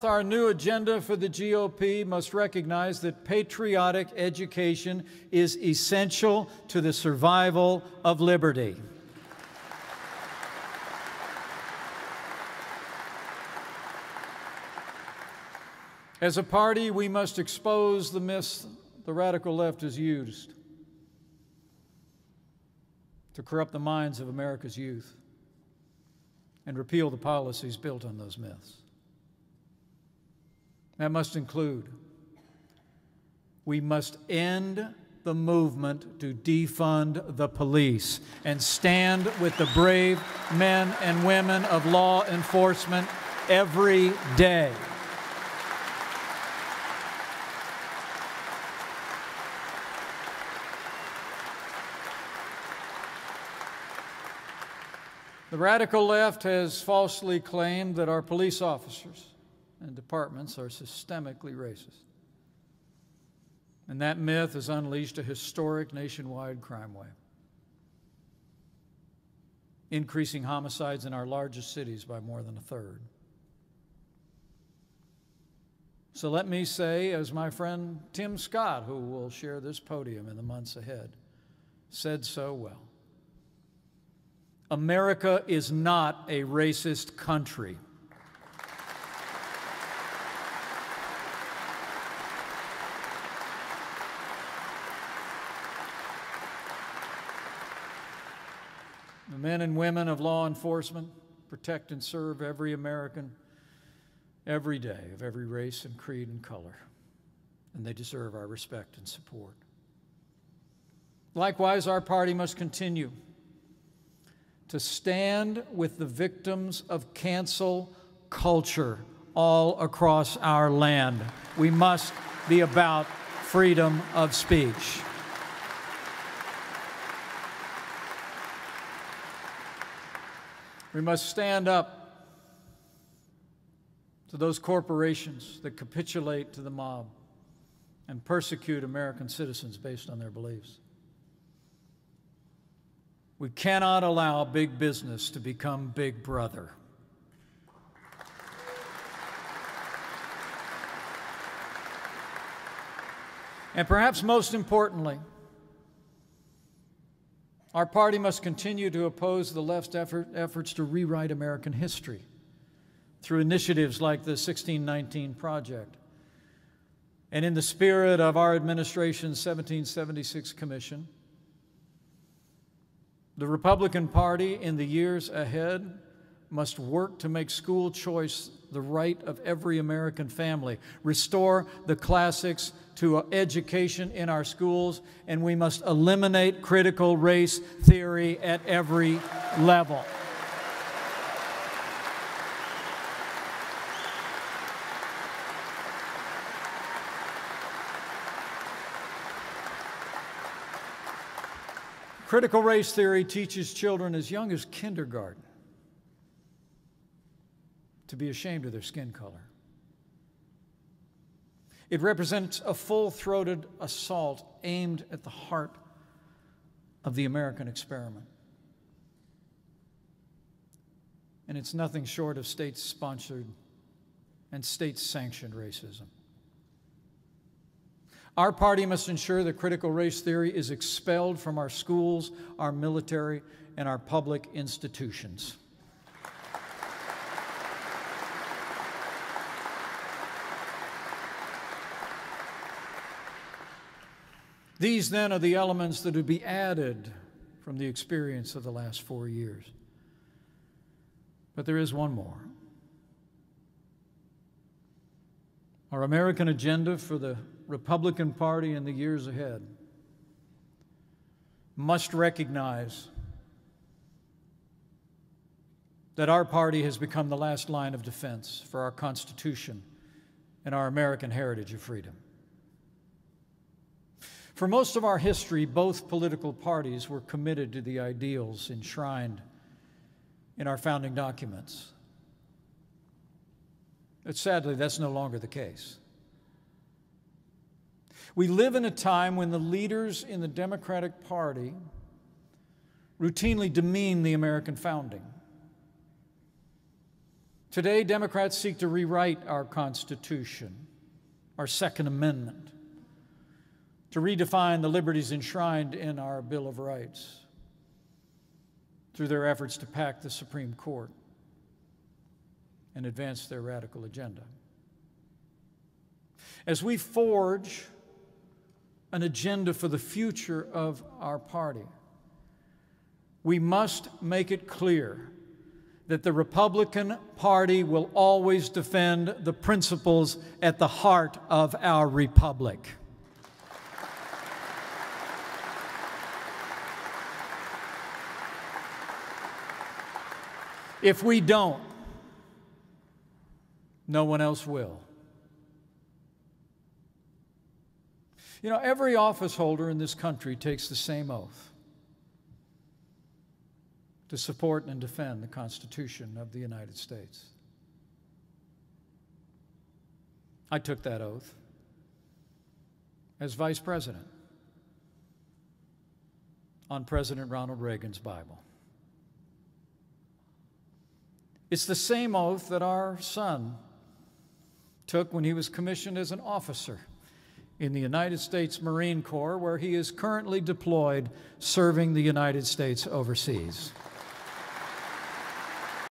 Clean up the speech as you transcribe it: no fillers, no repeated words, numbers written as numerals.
Our new agenda for the GOP must recognize that patriotic education is essential to the survival of liberty. As a party, we must expose the myths the radical left has used to corrupt the minds of America's youth and repeal the policies built on those myths. That must include, we must end the movement to defund the police and stand with the brave men and women of law enforcement every day. The radical left has falsely claimed that our police officers and departments are systemically racist. And that myth has unleashed a historic nationwide crime wave, increasing homicides in our largest cities by more than a third. So let me say, as my friend Tim Scott, who will share this podium in the months ahead, said so well, America is not a racist country. The men and women of law enforcement protect and serve every American every day, of every race and creed and color, and they deserve our respect and support. Likewise, our party must continue to stand with the victims of cancel culture all across our land. We must be about freedom of speech. We must stand up to those corporations that capitulate to the mob and persecute American citizens based on their beliefs. We cannot allow big business to become Big Brother. And perhaps most importantly, our party must continue to oppose the left's efforts to rewrite American history through initiatives like the 1619 Project. And in the spirit of our administration's 1776 Commission, the Republican Party in the years ahead must work to make school choice the right of every American family, restore the classics to education in our schools, and we must eliminate critical race theory at every level. Critical race theory teaches children as young as kindergarten to be ashamed of their skin color. It represents a full-throated assault aimed at the heart of the American experiment. And it's nothing short of state-sponsored and state-sanctioned racism. Our party must ensure that critical race theory is expelled from our schools, our military, and our public institutions. These, then, are the elements that would be added from the experience of the last 4 years. But there is one more. Our American agenda for the Republican Party in the years ahead must recognize that our party has become the last line of defense for our Constitution and our American heritage of freedom. For most of our history, both political parties were committed to the ideals enshrined in our founding documents. But sadly, that's no longer the case. We live in a time when the leaders in the Democratic Party routinely demean the American founding Today, Democrats seek to rewrite our Constitution, our Second Amendment, to redefine the liberties enshrined in our Bill of Rights through their efforts to pack the Supreme Court and advance their radical agenda. As we forge an agenda for the future of our party, we must make it clear that the Republican Party will always defend the principles at the heart of our republic. If we don't, no one else will. You know, every office holder in this country takes the same oath to support and defend the Constitution of the United States. I took that oath as Vice President on President Ronald Reagan's Bible. It's the same oath that our son took when he was commissioned as an officer in the United States Marine Corps, where he is currently deployed serving the United States overseas.